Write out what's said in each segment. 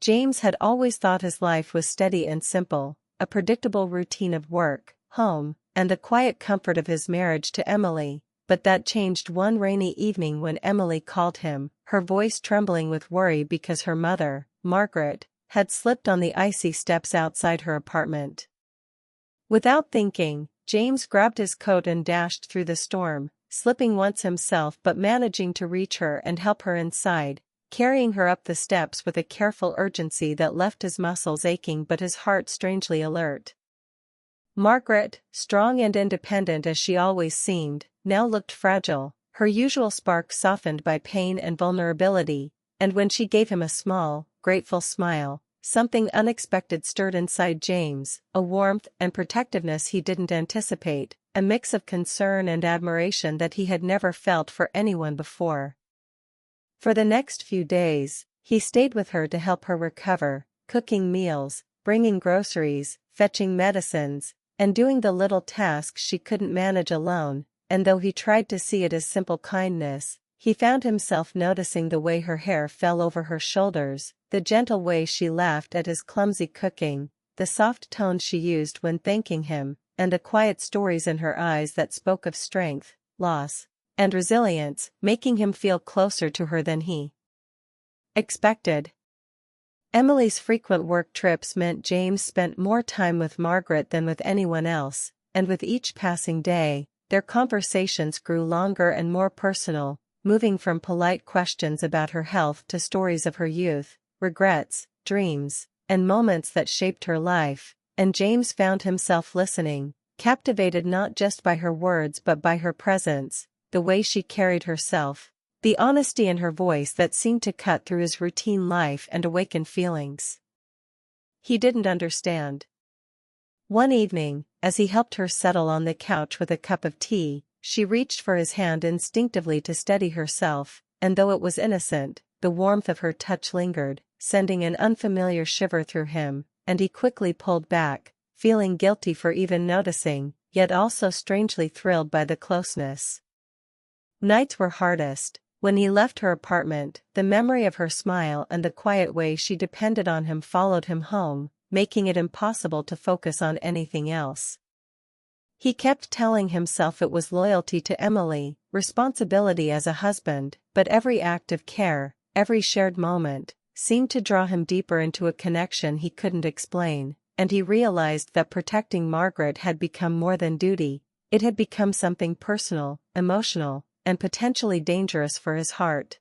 James had always thought his life was steady and simple, a predictable routine of work, home, and the quiet comfort of his marriage to Emily, but that changed one rainy evening when Emily called him, her voice trembling with worry because her mother, Margaret, had slipped on the icy steps outside her apartment. Without thinking, James grabbed his coat and dashed through the storm, slipping once himself but managing to reach her and help her inside, carrying her up the steps with a careful urgency that left his muscles aching but his heart strangely alert. Margaret, strong and independent as she always seemed, now looked fragile, her usual spark softened by pain and vulnerability, and when she gave him a small, grateful smile, something unexpected stirred inside James, a warmth and protectiveness he didn't anticipate, a mix of concern and admiration that he had never felt for anyone before. For the next few days, he stayed with her to help her recover, cooking meals, bringing groceries, fetching medicines, and doing the little tasks she couldn't manage alone, and though he tried to see it as simple kindness, he found himself noticing the way her hair fell over her shoulders, the gentle way she laughed at his clumsy cooking, the soft tone she used when thanking him, and the quiet stories in her eyes that spoke of strength, loss, and resilience, making him feel closer to her than he expected. Emily's frequent work trips meant James spent more time with Margaret than with anyone else, and with each passing day, their conversations grew longer and more personal, moving from polite questions about her health to stories of her youth, regrets, dreams, and moments that shaped her life, and James found himself listening, captivated not just by her words but by her presence, the way she carried herself, the honesty in her voice that seemed to cut through his routine life and awaken feelings he didn't understand. One evening, as he helped her settle on the couch with a cup of tea, she reached for his hand instinctively to steady herself, and though it was innocent, the warmth of her touch lingered, sending an unfamiliar shiver through him, and he quickly pulled back, feeling guilty for even noticing, yet also strangely thrilled by the closeness. Nights were hardest. When he left her apartment, the memory of her smile and the quiet way she depended on him followed him home, making it impossible to focus on anything else. He kept telling himself it was loyalty to Emily, responsibility as a husband, but every act of care, every shared moment, seemed to draw him deeper into a connection he couldn't explain, and he realized that protecting Margaret had become more than duty, it had become something personal, emotional, and potentially dangerous for his heart.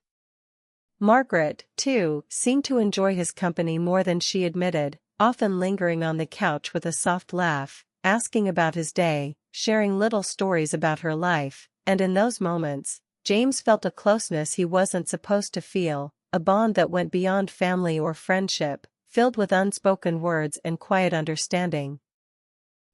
Margaret, too, seemed to enjoy his company more than she admitted, often lingering on the couch with a soft laugh, asking about his day, sharing little stories about her life, and in those moments, James felt a closeness he wasn't supposed to feel, a bond that went beyond family or friendship, filled with unspoken words and quiet understanding.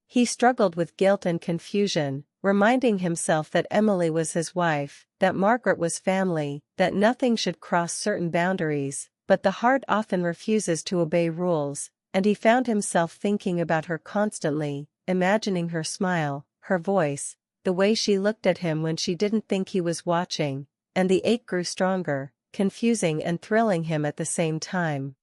He struggled with guilt and confusion, reminding himself that Emily was his wife, that Margaret was family, that nothing should cross certain boundaries, but the heart often refuses to obey rules, and he found himself thinking about her constantly, imagining her smile, her voice, the way she looked at him when she didn't think he was watching, and the ache grew stronger, confusing and thrilling him at the same time.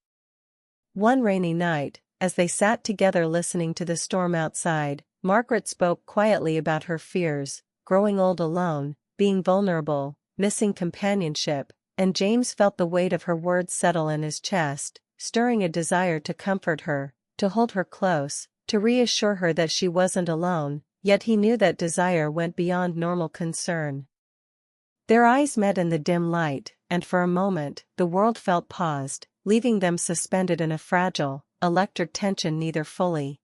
One rainy night, as they sat together listening to the storm outside, Margaret spoke quietly about her fears, growing old alone, being vulnerable, missing companionship, and James felt the weight of her words settle in his chest, stirring a desire to comfort her, to hold her close, to reassure her that she wasn't alone, yet he knew that desire went beyond normal concern. Their eyes met in the dim light, and for a moment, the world felt paused, leaving them suspended in a fragile, electric tension neither fully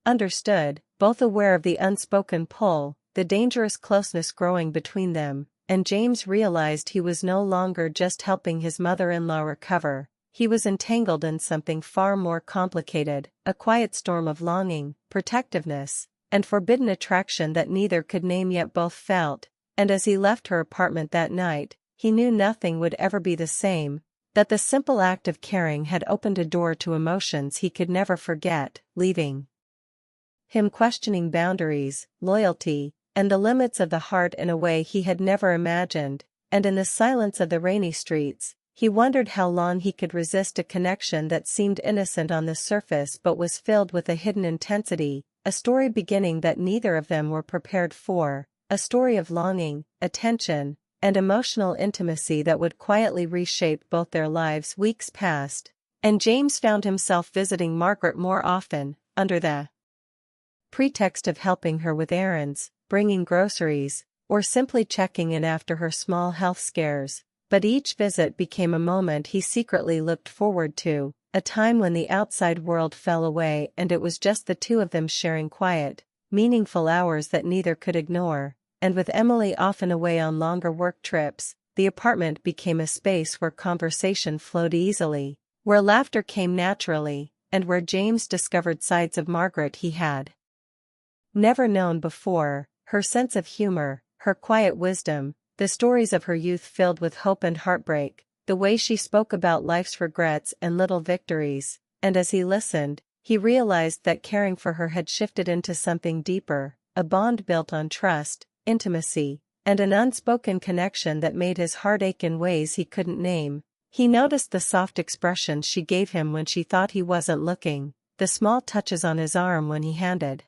understood, both aware of the unspoken pull, the dangerous closeness growing between them, and James realized he was no longer just helping his mother-in-law recover, he was entangled in something far more complicated, a quiet storm of longing, protectiveness, and forbidden attraction that neither could name yet both felt, and as he left her apartment that night, he knew nothing would ever be the same, that the simple act of caring had opened a door to emotions he could never forget, leaving him questioning boundaries, loyalty, and the limits of the heart in a way he had never imagined, and in the silence of the rainy streets, He wondered how long he could resist a connection that seemed innocent on the surface but was filled with a hidden intensity, a story beginning that neither of them were prepared for, a story of longing, attention, and emotional intimacy that would quietly reshape both their lives. Weeks passed, and James found himself visiting Margaret more often, under the pretext of helping her with errands, bringing groceries, or simply checking in after her small health scares. But each visit became a moment he secretly looked forward to, a time when the outside world fell away and it was just the two of them sharing quiet, meaningful hours that neither could ignore. And with Emily often away on longer work trips, the apartment became a space where conversation flowed easily, where laughter came naturally, and where James discovered sides of Margaret he had never known before, her sense of humor, her quiet wisdom, the stories of her youth filled with hope and heartbreak, the way she spoke about life's regrets and little victories. And as he listened, he realized that caring for her had shifted into something deeper, a bond built on trust, intimacy, and an unspoken connection that made his heart ache in ways he couldn't name. He noticed the soft expression she gave him when she thought he wasn't looking, the small touches on his arm when he handed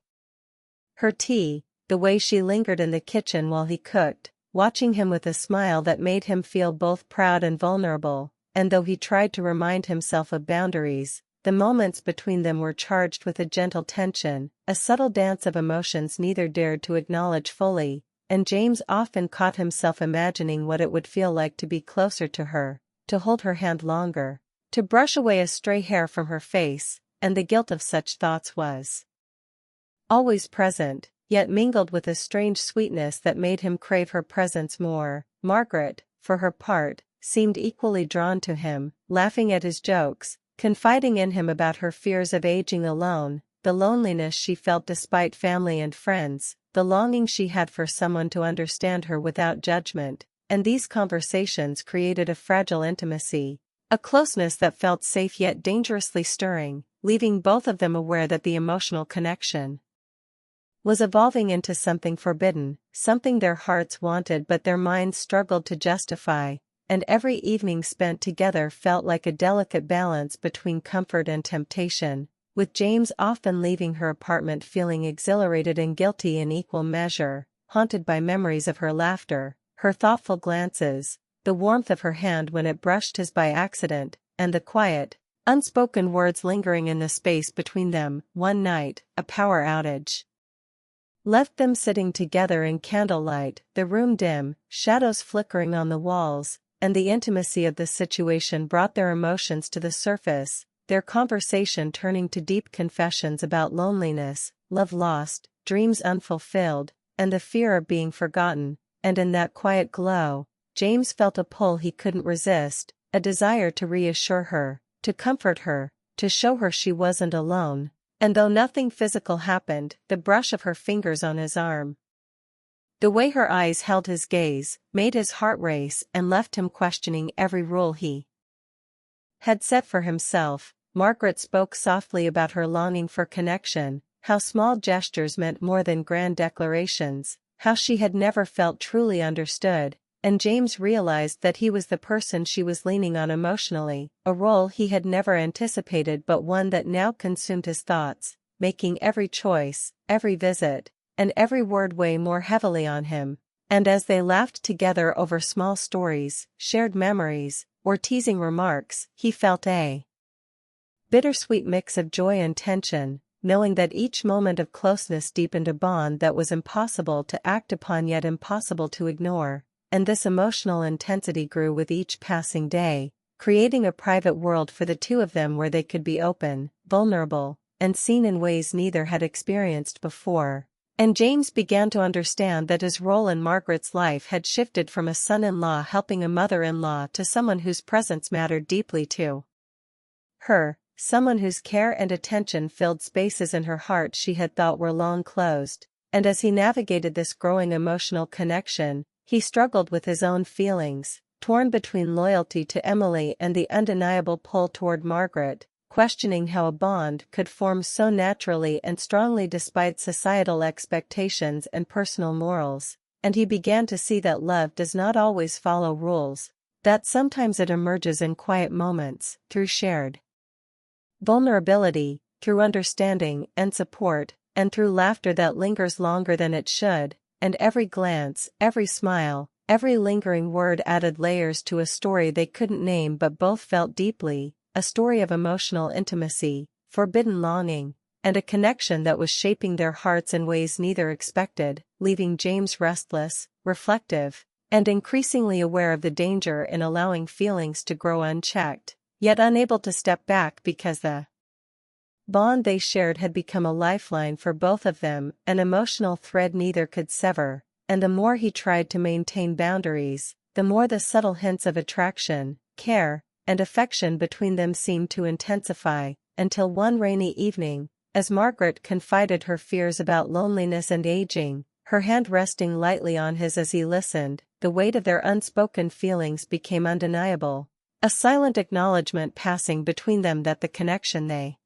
her tea, the way she lingered in the kitchen while he cooked, watching him with a smile that made him feel both proud and vulnerable. And though he tried to remind himself of boundaries, the moments between them were charged with a gentle tension, a subtle dance of emotions neither dared to acknowledge fully, and James often caught himself imagining what it would feel like to be closer to her, to hold her hand longer, to brush away a stray hair from her face, and the guilt of such thoughts was always present, yet mingled with a strange sweetness that made him crave her presence more. Margaret, for her part, seemed equally drawn to him, laughing at his jokes, confiding in him about her fears of aging alone, the loneliness she felt despite family and friends, the longing she had for someone to understand her without judgment. And these conversations created a fragile intimacy, a closeness that felt safe yet dangerously stirring, leaving both of them aware that the emotional connection was evolving into something forbidden, something their hearts wanted but their minds struggled to justify. And every evening spent together felt like a delicate balance between comfort and temptation, with James often leaving her apartment feeling exhilarated and guilty in equal measure, haunted by memories of her laughter, her thoughtful glances, the warmth of her hand when it brushed his by accident, and the quiet, unspoken words lingering in the space between them. One night, a power outage left them sitting together in candlelight, the room dim, shadows flickering on the walls, and the intimacy of the situation brought their emotions to the surface, their conversation turning to deep confessions about loneliness, love lost, dreams unfulfilled, and the fear of being forgotten. And in that quiet glow, James felt a pull he couldn't resist, a desire to reassure her, to comfort her, to show her she wasn't alone. And though nothing physical happened, the brush of her fingers on his arm, the way her eyes held his gaze, made his heart race and left him questioning every rule he had set for himself. Margaret spoke softly about her longing for connection, how small gestures meant more than grand declarations, how she had never felt truly understood, and James realized that he was the person she was leaning on emotionally, a role he had never anticipated but one that now consumed his thoughts, making every choice, every visit, and every word weigh more heavily on him. And as they laughed together over small stories, shared memories, or teasing remarks, he felt a bittersweet mix of joy and tension, knowing that each moment of closeness deepened a bond that was impossible to act upon yet impossible to ignore. And this emotional intensity grew with each passing day, creating a private world for the two of them where they could be open, vulnerable, and seen in ways neither had experienced before. And James began to understand that his role in Margaret's life had shifted from a son-in-law helping a mother-in-law to someone whose presence mattered deeply to her, someone whose care and attention filled spaces in her heart she had thought were long closed. And as he navigated this growing emotional connection, he struggled with his own feelings, torn between loyalty to Emily and the undeniable pull toward Margaret, questioning how a bond could form so naturally and strongly despite societal expectations and personal morals. And he began to see that love does not always follow rules, That sometimes it emerges in quiet moments, through shared vulnerability, through understanding and support, and through laughter that lingers longer than it should, and every glance, every smile, every lingering word added layers to a story they couldn't name but both felt deeply, a story of emotional intimacy, forbidden longing, and a connection that was shaping their hearts in ways neither expected, leaving James restless, reflective, and increasingly aware of the danger in allowing feelings to grow unchecked, yet unable to step back because the bond they shared had become a lifeline for both of them, an emotional thread neither could sever, and the more he tried to maintain boundaries, the more the subtle hints of attraction, care, and affection between them seemed to intensify, until one rainy evening, as Margaret confided her fears about loneliness and aging, her hand resting lightly on his as he listened, the weight of their unspoken feelings became undeniable, a silent acknowledgement passing between them that the connection they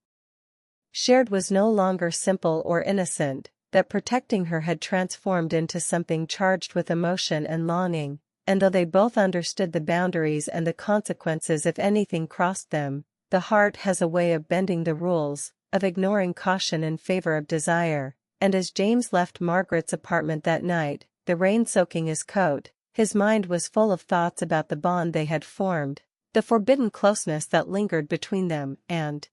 shared was no longer simple or innocent, that protecting her had transformed into something charged with emotion and longing, and though they both understood the boundaries and the consequences if anything crossed them, the heart has a way of bending the rules, of ignoring caution in favor of desire, and as James left Margaret's apartment that night, the rain soaking his coat, his mind was full of thoughts about the bond they had formed, the forbidden closeness that lingered between them, and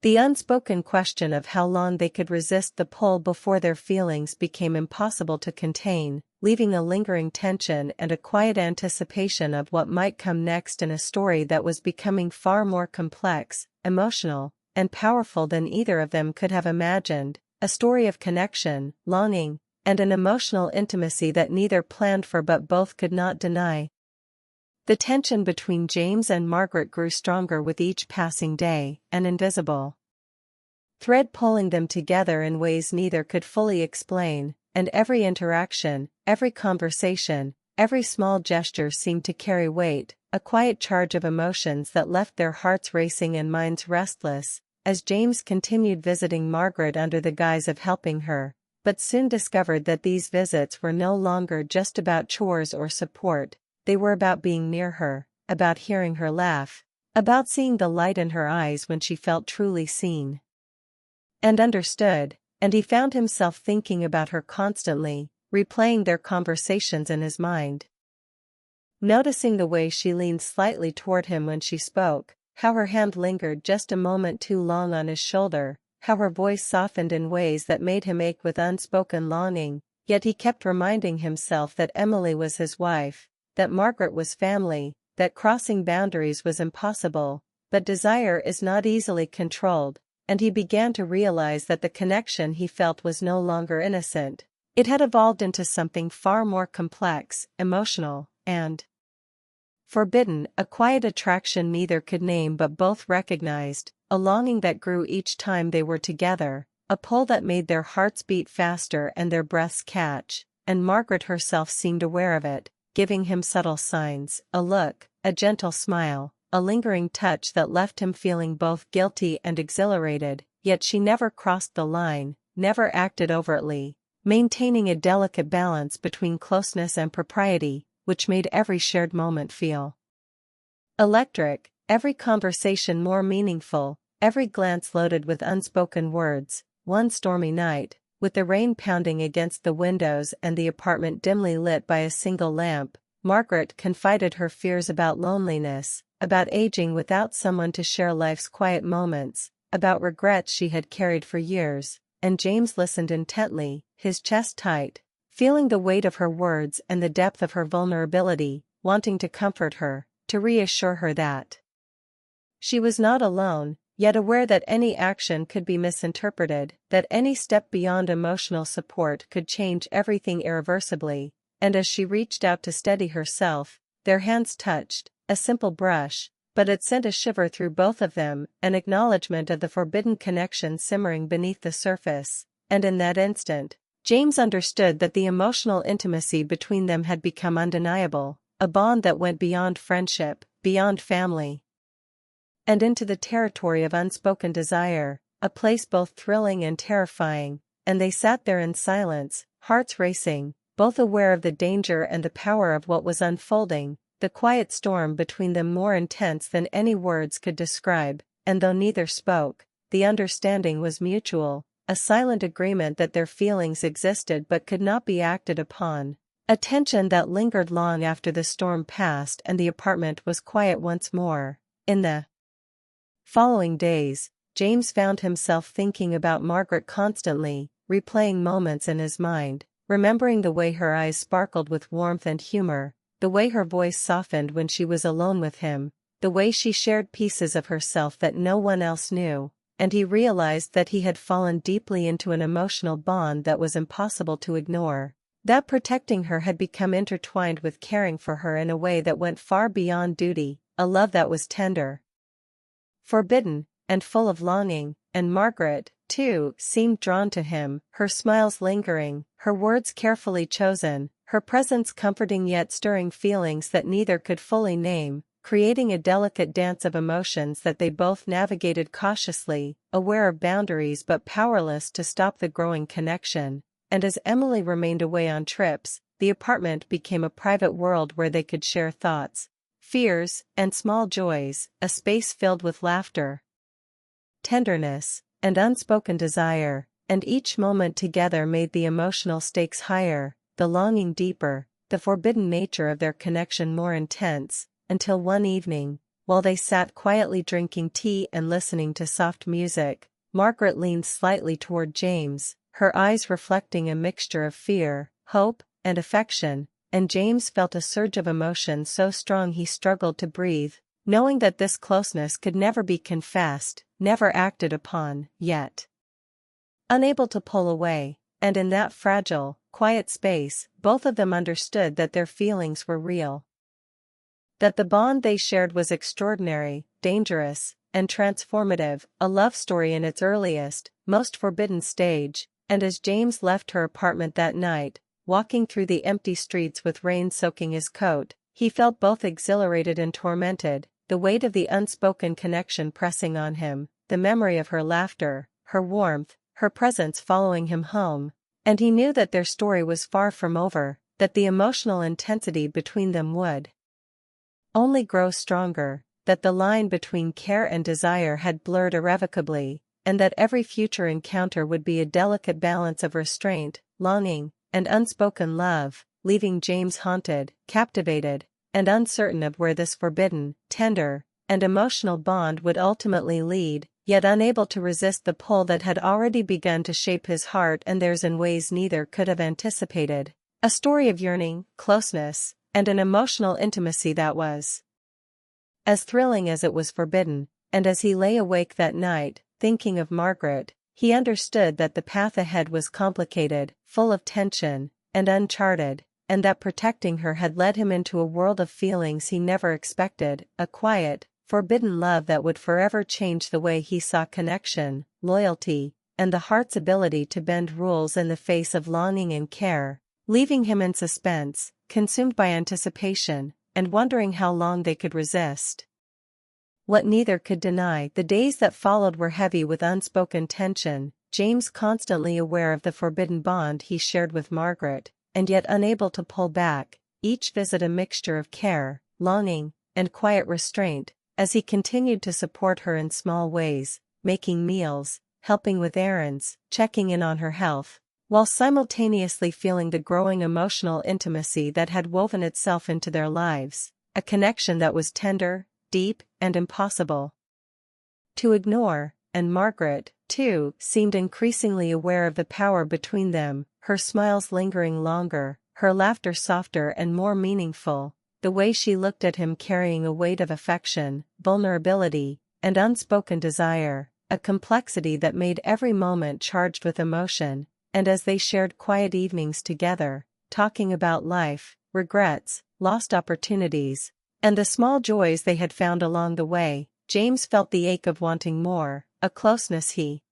the unspoken question of how long they could resist the pull before their feelings became impossible to contain, leaving a lingering tension and a quiet anticipation of what might come next in a story that was becoming far more complex, emotional, and powerful than either of them could have imagined, a story of connection, longing, and an emotional intimacy that neither planned for but both could not deny. The tension between James and Margaret grew stronger with each passing day, an invisible thread pulling them together in ways neither could fully explain, and every interaction, every conversation, every small gesture seemed to carry weight, a quiet charge of emotions that left their hearts racing and minds restless, as James continued visiting Margaret under the guise of helping her, but soon discovered that these visits were no longer just about chores or support. They were about being near her, about hearing her laugh, about seeing the light in her eyes when she felt truly seen and understood, and he found himself thinking about her constantly, replaying their conversations in his mind. Noticing the way she leaned slightly toward him when she spoke, how her hand lingered just a moment too long on his shoulder, how her voice softened in ways that made him ache with unspoken longing, yet he kept reminding himself that Emily was his wife, that Margaret was family, that crossing boundaries was impossible, but desire is not easily controlled, and he began to realize that the connection he felt was no longer innocent. It had evolved into something far more complex, emotional, and forbidden, a quiet attraction neither could name but both recognized, a longing that grew each time they were together, a pull that made their hearts beat faster and their breaths catch, and Margaret herself seemed aware of it, giving him subtle signs, a look, a gentle smile, a lingering touch that left him feeling both guilty and exhilarated, yet she never crossed the line, never acted overtly, maintaining a delicate balance between closeness and propriety, which made every shared moment feel electric, every conversation more meaningful, every glance loaded with unspoken words. One stormy night, with the rain pounding against the windows and the apartment dimly lit by a single lamp, Margaret confided her fears about loneliness, about aging without someone to share life's quiet moments, about regrets she had carried for years, and James listened intently, his chest tight, feeling the weight of her words and the depth of her vulnerability, wanting to comfort her, to reassure her that she was not alone, yet aware that any action could be misinterpreted, that any step beyond emotional support could change everything irreversibly, and as she reached out to steady herself, their hands touched, a simple brush, but it sent a shiver through both of them, an acknowledgement of the forbidden connection simmering beneath the surface, and in that instant, James understood that the emotional intimacy between them had become undeniable, a bond that went beyond friendship, beyond family, and into the territory of unspoken desire, a place both thrilling and terrifying, and they sat there in silence, hearts racing, both aware of the danger and the power of what was unfolding, the quiet storm between them more intense than any words could describe, and though neither spoke, the understanding was mutual, a silent agreement that their feelings existed but could not be acted upon. A tension that lingered long after the storm passed and the apartment was quiet once more. In the following days, James found himself thinking about Margaret constantly, replaying moments in his mind, remembering the way her eyes sparkled with warmth and humor, the way her voice softened when she was alone with him, the way she shared pieces of herself that no one else knew, and he realized that he had fallen deeply into an emotional bond that was impossible to ignore. That protecting her had become intertwined with caring for her in a way that went far beyond duty, a love that was tender, forbidden, and full of longing, and Margaret, too, seemed drawn to him, her smiles lingering, her words carefully chosen, her presence comforting yet stirring feelings that neither could fully name, creating a delicate dance of emotions that they both navigated cautiously, aware of boundaries but powerless to stop the growing connection. And as Emily remained away on trips, the apartment became a private world where they could share thoughts, fears, and small joys, a space filled with laughter, tenderness, and unspoken desire, and each moment together made the emotional stakes higher, the longing deeper, the forbidden nature of their connection more intense, until one evening, while they sat quietly drinking tea and listening to soft music, Margaret leaned slightly toward James, her eyes reflecting a mixture of fear, hope, and affection, and James felt a surge of emotion so strong he struggled to breathe, knowing that this closeness could never be confessed, never acted upon, yet unable to pull away, and in that fragile, quiet space, both of them understood that their feelings were real. That the bond they shared was extraordinary, dangerous, and transformative, a love story in its earliest, most forbidden stage. And as James left her apartment that night, walking through the empty streets with rain soaking his coat, he felt both exhilarated and tormented, the weight of the unspoken connection pressing on him, the memory of her laughter, her warmth, her presence following him home, and he knew that their story was far from over, that the emotional intensity between them would only grow stronger, that the line between care and desire had blurred irrevocably, and that every future encounter would be a delicate balance of restraint, longing, and unspoken love, leaving James haunted, captivated, and uncertain of where this forbidden, tender, and emotional bond would ultimately lead, yet unable to resist the pull that had already begun to shape his heart and theirs in ways neither could have anticipated. A story of yearning, closeness, and an emotional intimacy that was as thrilling as it was forbidden, and as he lay awake that night, thinking of Margaret, he understood that the path ahead was complicated, full of tension, and uncharted, and that protecting her had led him into a world of feelings he never expected, a quiet, forbidden love that would forever change the way he saw connection, loyalty, and the heart's ability to bend rules in the face of longing and care, leaving him in suspense, consumed by anticipation, and wondering how long they could resist what neither could deny. The days that followed were heavy with unspoken tension, James constantly aware of the forbidden bond he shared with Margaret, and yet unable to pull back, each visit a mixture of care, longing, and quiet restraint, as he continued to support her in small ways, making meals, helping with errands, checking in on her health, while simultaneously feeling the growing emotional intimacy that had woven itself into their lives, a connection that was tender, deep, and impossible to ignore, and Margaret, too, seemed increasingly aware of the power between them, her smiles lingering longer, her laughter softer and more meaningful, the way she looked at him carrying a weight of affection, vulnerability, and unspoken desire, a complexity that made every moment charged with emotion, and as they shared quiet evenings together, talking about life, regrets, lost opportunities, and the small joys they had found along the way, James felt the ache of wanting more, a closeness he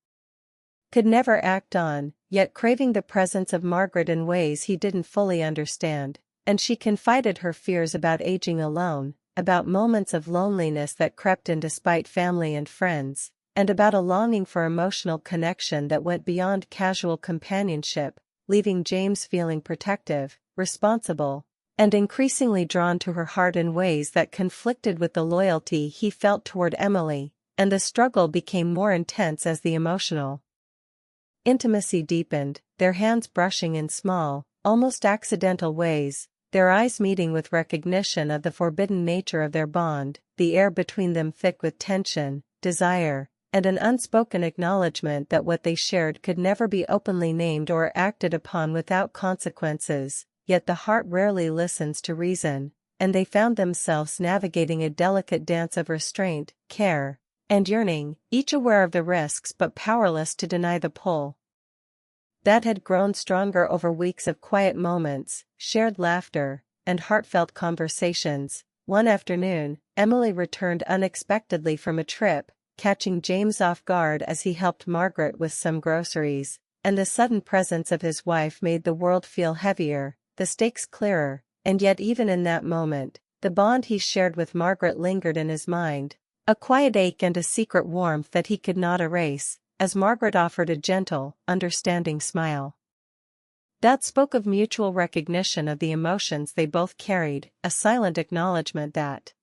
could never act on, yet craving the presence of Margaret in ways he didn't fully understand, and she confided her fears about aging alone, about moments of loneliness that crept in despite family and friends, and about a longing for emotional connection that went beyond casual companionship, leaving James feeling protective, responsible, and increasingly drawn to her heart in ways that conflicted with the loyalty he felt toward Emily, and the struggle became more intense as the emotional intimacy deepened, their hands brushing in small, almost accidental ways, their eyes meeting with recognition of the forbidden nature of their bond, the air between them thick with tension, desire, and an unspoken acknowledgement that what they shared could never be openly named or acted upon without consequences. Yet the heart rarely listens to reason, and they found themselves navigating a delicate dance of restraint, care, and yearning, each aware of the risks but powerless to deny the pull that had grown stronger over weeks of quiet moments, shared laughter, and heartfelt conversations. One afternoon, Emily returned unexpectedly from a trip, catching James off guard as he helped Margaret with some groceries, and the sudden presence of his wife made the world feel heavier, the stakes clearer, and yet even in that moment, the bond he shared with Margaret lingered in his mind, a quiet ache and a secret warmth that he could not erase, as Margaret offered a gentle, understanding smile that spoke of mutual recognition of the emotions they both carried, a silent acknowledgement that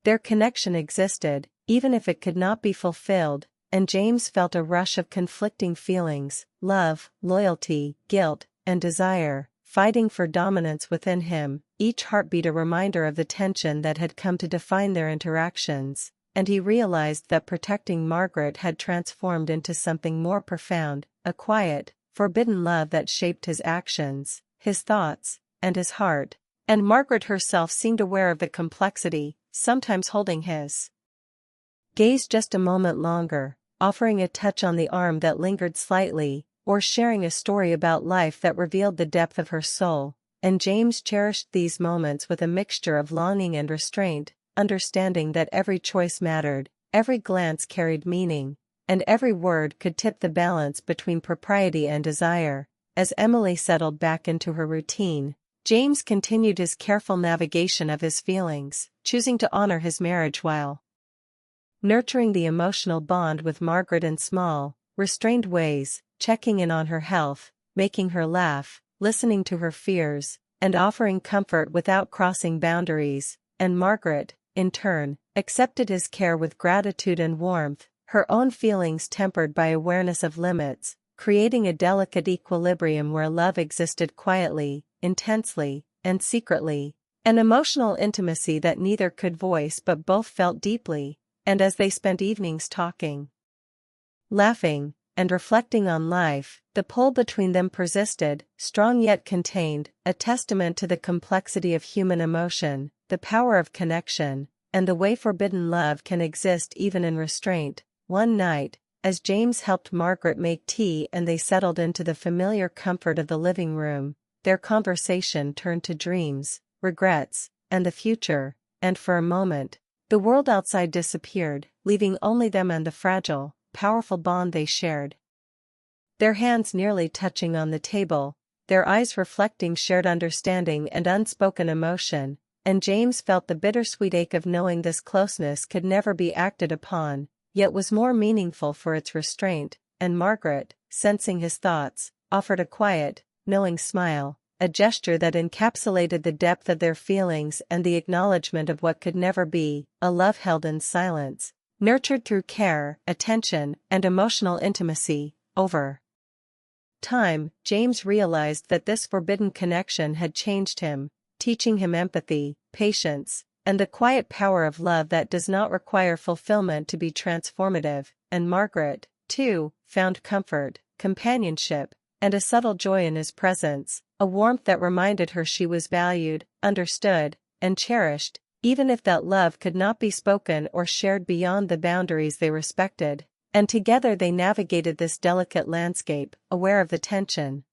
their connection existed, even if it could not be fulfilled, and James felt a rush of conflicting feelings, love, loyalty, guilt, and desire, fighting for dominance within him, each heartbeat a reminder of the tension that had come to define their interactions, and he realized that protecting Margaret had transformed into something more profound, a quiet, forbidden love that shaped his actions, his thoughts, and his heart, and Margaret herself seemed aware of the complexity, sometimes holding his gaze just a moment longer, offering a touch on the arm that lingered slightly, or sharing a story about life that revealed the depth of her soul, and James cherished these moments with a mixture of longing and restraint, understanding that every choice mattered, every glance carried meaning, and every word could tip the balance between propriety and desire. As Emily settled back into her routine, James continued his careful navigation of his feelings, choosing to honor his marriage while nurturing the emotional bond with Margaret in small, restrained ways, checking in on her health, making her laugh, listening to her fears, and offering comfort without crossing boundaries, and Margaret, in turn, accepted his care with gratitude and warmth, her own feelings tempered by awareness of limits, creating a delicate equilibrium where love existed quietly, intensely, and secretly, an emotional intimacy that neither could voice but both felt deeply. And as they spent evenings talking, laughing, and reflecting on life, the pull between them persisted, strong yet contained, a testament to the complexity of human emotion, the power of connection, and the way forbidden love can exist even in restraint. One night, as James helped Margaret make tea and they settled into the familiar comfort of the living room, their conversation turned to dreams, regrets, and the future, and for a moment, the world outside disappeared, leaving only them and the fragile, powerful bond they shared. Their hands nearly touching on the table, their eyes reflecting shared understanding and unspoken emotion, and James felt the bittersweet ache of knowing this closeness could never be acted upon, yet was more meaningful for its restraint, and Margaret, sensing his thoughts, offered a quiet, knowing smile, a gesture that encapsulated the depth of their feelings and the acknowledgement of what could never be, a love held in silence, nurtured through care, attention, and emotional intimacy. Over time, James realized that this forbidden connection had changed him, teaching him empathy, patience, and the quiet power of love that does not require fulfillment to be transformative, and Margaret, too, found comfort, companionship, and a subtle joy in his presence, a warmth that reminded her she was valued, understood, and cherished, even if that love could not be spoken or shared beyond the boundaries they respected, and together they navigated this delicate landscape, aware of the tension,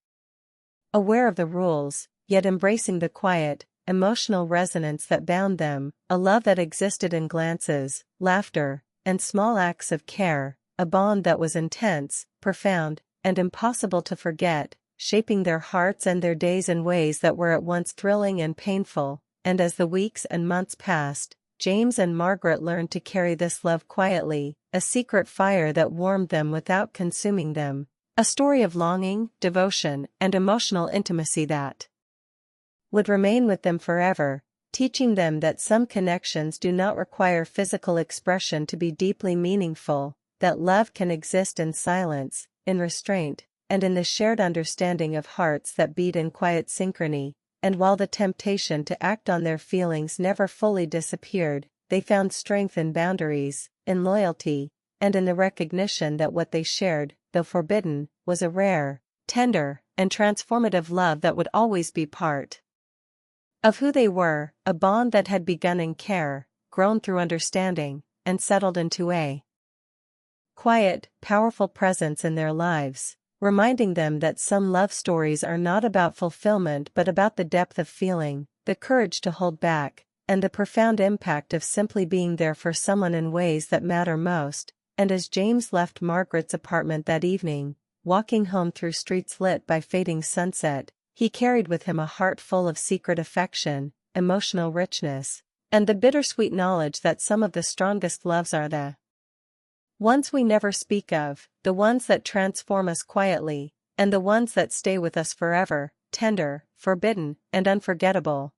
aware of the rules, yet embracing the quiet, emotional resonance that bound them, a love that existed in glances, laughter, and small acts of care, a bond that was intense, profound, and impossible to forget, shaping their hearts and their days in ways that were at once thrilling and painful. And as the weeks and months passed, James and Margaret learned to carry this love quietly, a secret fire that warmed them without consuming them, a story of longing, devotion, and emotional intimacy that would remain with them forever, teaching them that some connections do not require physical expression to be deeply meaningful, that love can exist in silence, in restraint, and in the shared understanding of hearts that beat in quiet synchrony. And while the temptation to act on their feelings never fully disappeared, they found strength in boundaries, in loyalty, and in the recognition that what they shared, though forbidden, was a rare, tender, and transformative love that would always be part of who they were, a bond that had begun in care, grown through understanding, and settled into a quiet, powerful presence in their lives, reminding them that some love stories are not about fulfillment but about the depth of feeling, the courage to hold back, and the profound impact of simply being there for someone in ways that matter most. And as James left Margaret's apartment that evening, walking home through streets lit by fading sunset, he carried with him a heart full of secret affection, emotional richness, and the bittersweet knowledge that some of the strongest loves are the ones we never speak of, the ones that transform us quietly, and the ones that stay with us forever, tender, forbidden, and unforgettable.